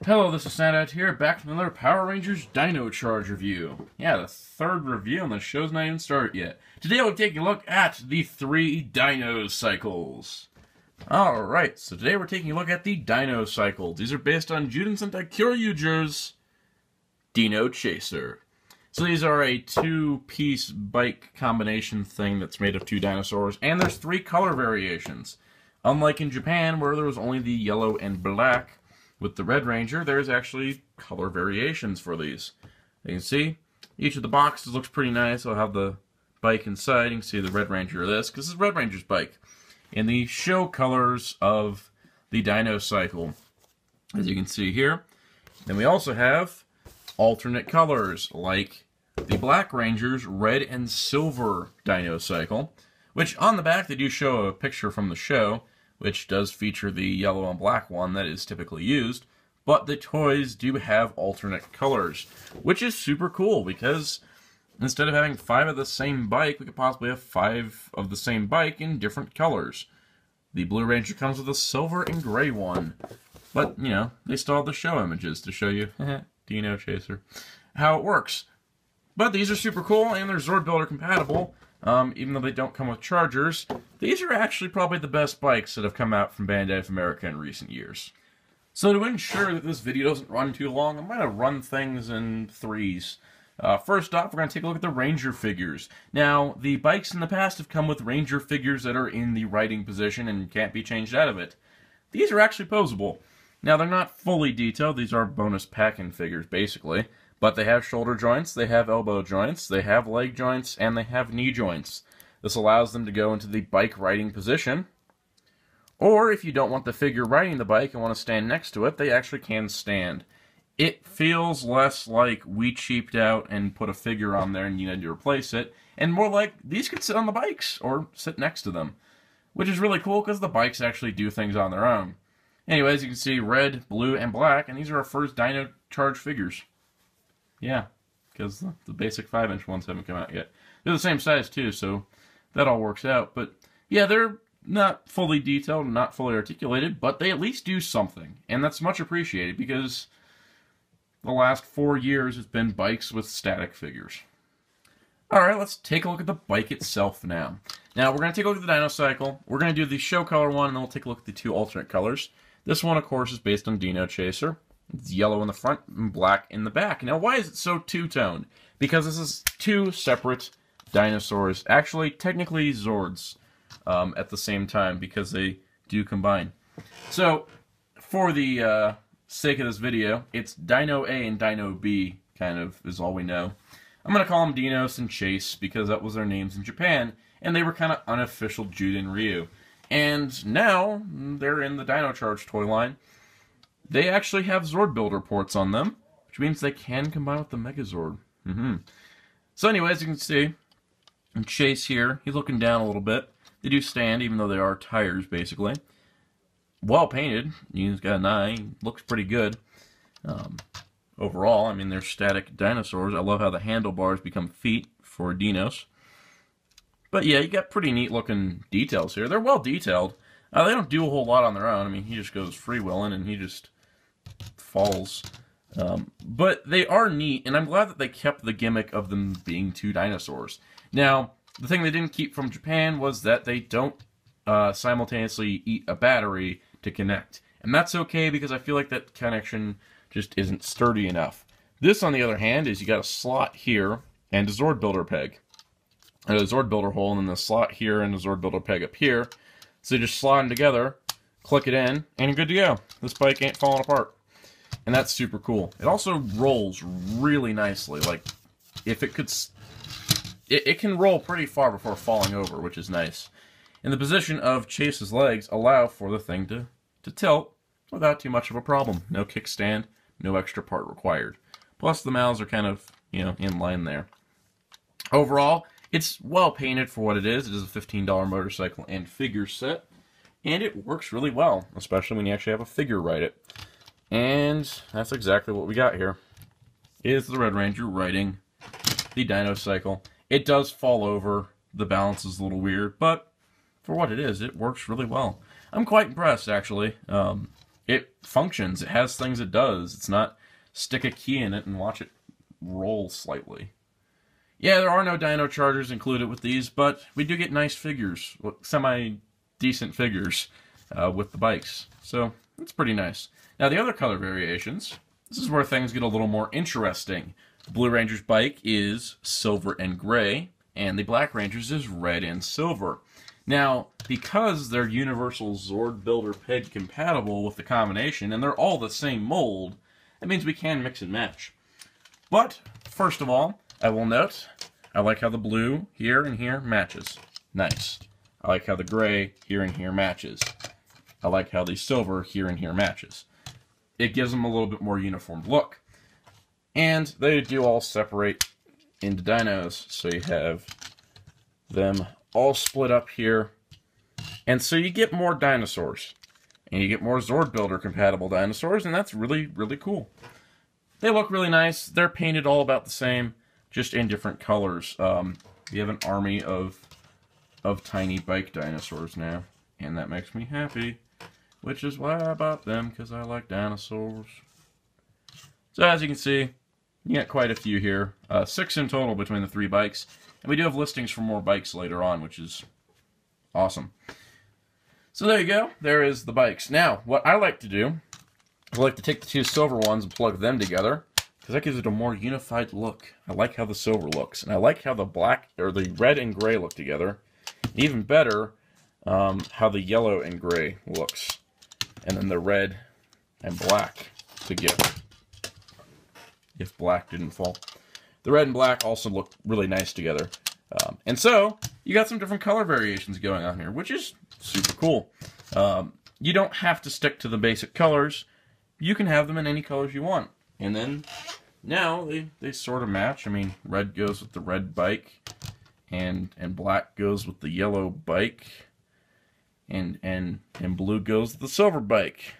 Hello, this is Soundout here, back with another Power Rangers Dino Charge review. Yeah, the third review, and the show's not even started yet. Today we'll take a look at the 3 Dino Cycles. Alright, so today we're taking a look at the Dino Cycles. These are based on Juden Sentai Kyoryuger's Dino Chaser. So these are a 2-piece bike combination thing that's made of 2 dinosaurs, and there's 3 color variations. Unlike in Japan, where there was only the yellow and black, with the Red Ranger, there's actually color variations for these. You can see, each of the boxes looks pretty nice. I'll have the bike inside. You can see the Red Ranger of this, because this is Red Ranger's bike. And the show colors of the Dino Cycle, as you can see here. Then we also have alternate colors, like the Black Ranger's red and silver Dino Cycle, which on the back they do show a picture from the show, which does feature the yellow and black one that is typically used, but the toys do have alternate colors, which is super cool, because instead of having 5 of the same bike, we could possibly have 5 of the same bike in different colors. The Blue Ranger comes with a silver and gray one, but, you know, they still have the show images to show you, Dino Chaser, how it works. But these are super cool, and they're Zord Builder compatible. Even though they don't come with chargers, these are actually probably the best bikes that have come out from Bandai of America in recent years. So to ensure that this video doesn't run too long, I'm going to run things in threes. First off, we're going to take a look at the Ranger figures. Now, the bikes in the past have come with Ranger figures that are in the riding position and can't be changed out of it. These are actually posable. Now, they're not fully detailed. These are bonus pack-in figures, basically. But they have shoulder joints, they have elbow joints, they have leg joints, and they have knee joints. This allows them to go into the bike riding position. Or if you don't want the figure riding the bike and want to stand next to it, they actually can stand. It feels less like we cheaped out and put a figure on there and you need to replace it, and more like these could sit on the bikes or sit next to them. Which is really cool because the bikes actually do things on their own. Anyways, you can see red, blue, and black, and these are our first Dino Charge figures. Yeah, because the basic 5-inch ones haven't come out yet. They're the same size too, so that all works out. But yeah, they're not fully detailed, not fully articulated, but they at least do something. And that's much appreciated because the last 4 years has been bikes with static figures. Alright, let's take a look at the bike itself now. Now, we're going to take a look at the Dino Cycle. We're going to do the show color one, and then we'll take a look at the 2 alternate colors. This one, of course, is based on Dino Chaser. It's yellow in the front and black in the back. Now, why is it so two-toned? Because this is 2 separate dinosaurs. Actually, technically Zords at the same time, because they do combine. So, for the sake of this video, it's Dino A and Dino B, kind of, is all we know. I'm going to call them Dinos and Chase, because that was their names in Japan, and they were kind of unofficial Juden Ryu. And now, they're in the Dino Charge toy line. They actually have Zord Builder ports on them, which means they can combine with the Megazord. So anyways, you can see, in Chase here, he's looking down a little bit. They do stand, even though they are tires, basically. Well painted. He's got an eye. Looks pretty good. Overall, I mean, they're static dinosaurs. I love how the handlebars become feet for dinos. But yeah, you got pretty neat looking details here. They're well detailed. They don't do a whole lot on their own. I mean, he just goes freewheeling and he just falls. But they are neat, and I'm glad that they kept the gimmick of them being 2 dinosaurs. Now, the thing they didn't keep from Japan was that they don't simultaneously eat a battery to connect. And that's okay, because I feel like that connection just isn't sturdy enough. This, on the other hand, is you got a slot here and a Zord Builder peg. A Zord Builder hole, and then the slot here and a Zord Builder peg up here. So you just slide them together, click it in, and you're good to go. This bike ain't falling apart. And that's super cool. It also rolls really nicely. Like, if it could... It can roll pretty far before falling over, which is nice. And the position of Chase's legs allow for the thing to tilt without too much of a problem. No kickstand, no extra part required. Plus, the mouths are kind of, you know, in line there. Overall, it's well painted for what it is. It is a $15 motorcycle and figure set, and it works really well, especially when you actually have a figure ride it. And that's exactly what we got here. Is the Red Ranger riding the Dino Cycle. It does fall over. The balance is a little weird, but for what it is, it works really well. I'm quite impressed, actually. it functions. It has things it does. It's not stick a key in it and watch it roll slightly. Yeah, there are no Dino Chargers included with these, but we do get nice figures, semi-decent figures with the bikes. So, it's pretty nice. Now, the other color variations, this is where things get a little more interesting. The Blue Ranger's bike is silver and gray, and the Black Ranger's is red and silver. Now, because they're Universal Zord Builder Peg compatible with the combination, and they're all the same mold, that means we can mix and match. But, first of all, I will note, I like how the blue here and here matches. Nice. I like how the gray here and here matches. I like how the silver here and here matches. It gives them a little bit more uniform look. And they do all separate into dinos, so you have them all split up here. And so you get more dinosaurs. And you get more Zord Builder compatible dinosaurs, and that's really, really cool. They look really nice. They're painted all about the same, just in different colors. You have an army of tiny bike dinosaurs now, and that makes me happy. Which is why I bought them, because I like dinosaurs. So as you can see, you got quite a few here. 6 in total between the 3 bikes. And we do have listings for more bikes later on, which is awesome. So there you go. There is the bikes. Now, what I like to do, I like to take the 2 silver ones and plug them together, because that gives it a more unified look. I like how the silver looks, and I like how the black, or the red and gray look together. Even better, how the yellow and gray looks. And then the red and black together. If black didn't fall. The red and black also look really nice together. And so, you got some different color variations going on here, which is super cool. You don't have to stick to the basic colors. You can have them in any colors you want. And then, now, they sort of match. I mean, red goes with the red bike, and black goes with the yellow bike. And blue goes with the silver bike.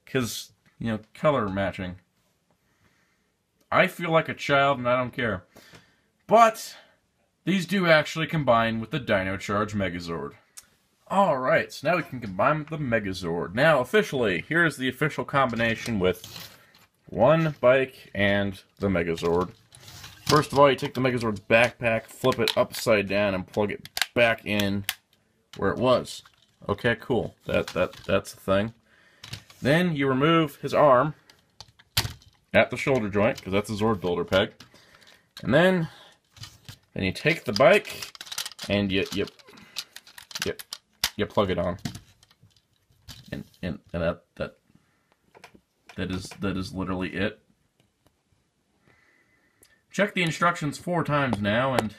Because, you know, color matching. I feel like a child and I don't care. But, these do actually combine with the Dino Charge Megazord. Alright, so now we can combine with the Megazord. Now, officially, here's the official combination with one bike and the Megazord. First of all, you take the Megazord's backpack, flip it upside down, and plug it back in where it was. Okay, cool. That's the thing. Then you remove his arm at the shoulder joint, because that's a Zord Builder peg. And then you take the bike and you plug it on. And that is literally it. Check the instructions 4 times now, and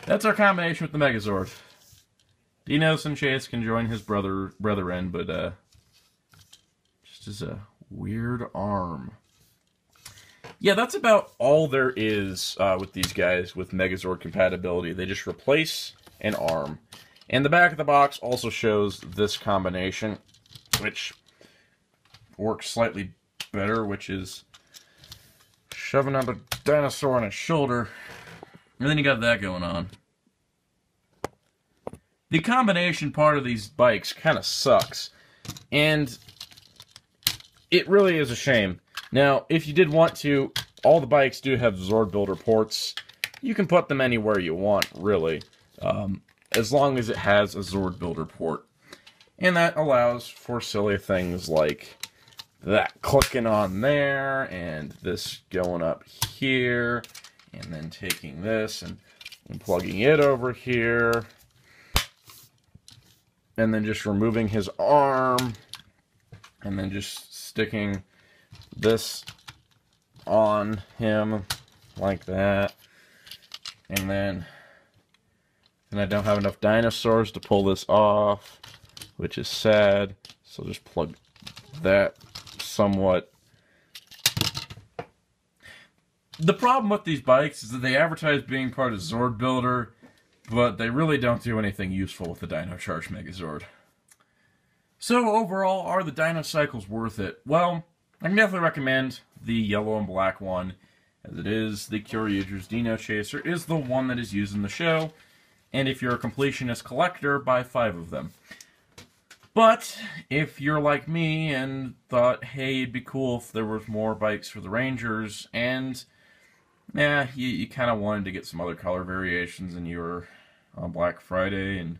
that's our combination with the Megazord. Dinos and Chase can join his brethren, but just as a weird arm. Yeah, that's about all there is with these guys with Megazord compatibility. They just replace an arm. And the back of the box also shows this combination, which works slightly better, which is shoving out a dinosaur on its shoulder. And then you got that going on. The combination part of these bikes kind of sucks. And it really is a shame. Now, if you did want to, all the bikes do have Zord Builder ports. You can put them anywhere you want, really. As long as it has a Zord Builder port. And that allows for silly things like that clicking on there, and this going up here, and then taking this and plugging it over here. And then just removing his arm, and then just sticking this on him like that. And then I don't have enough dinosaurs to pull this off, which is sad. So just plug that somewhat. The problem with these bikes is that they advertise being part of Zord Builder, but they really don't do anything useful with the Dino Charge Megazord. So overall, are the Dino Cycles worth it? Well, I can definitely recommend the yellow and black one, as it is the Curiouser's Dino Chaser is the one that is used in the show, and if you're a completionist collector, buy 5 of them. But if you're like me and thought, hey, it'd be cool if there was more bikes for the Rangers, and yeah, you kind of wanted to get some other color variations, and you were on Black Friday and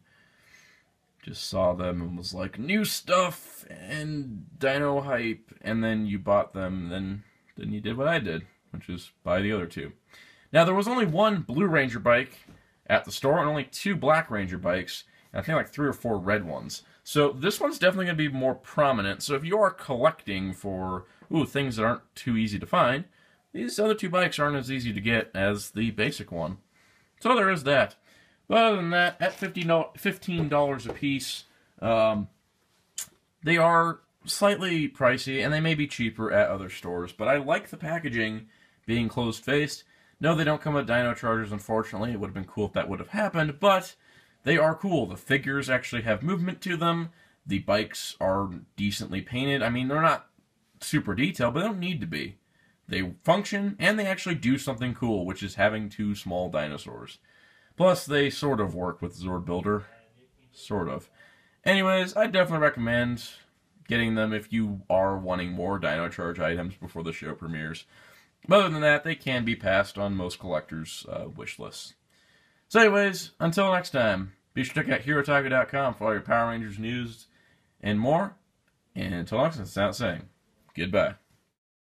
just saw them and was like, new stuff and Dino hype, and then you bought them, then you did what I did, which is buy the other two. Now, there was only one Blue Ranger bike at the store and only 2 Black Ranger bikes, and I think like 3 or 4 red ones. So this one's definitely going to be more prominent. So if you are collecting for things that aren't too easy to find, these other 2 bikes aren't as easy to get as the basic one. So there is that. But other than that, at $15 a piece, they are slightly pricey, and they may be cheaper at other stores. But I like the packaging being closed-faced. No, they don't come with Dino Chargers, unfortunately. It would have been cool if that would have happened, but they are cool. The figures actually have movement to them. The bikes are decently painted. I mean, they're not super detailed, but they don't need to be. They function, and they actually do something cool, which is having 2 small dinosaurs. Plus, they sort of work with Zord Builder. Sort of. Anyways, I definitely recommend getting them if you are wanting more Dino Charge items before the show premieres. But other than that, they can be passed on most collectors' wish lists. So anyways, until next time, be sure to check out HeroTaco.com for all your Power Rangers news and more. And until next time, it's out saying goodbye.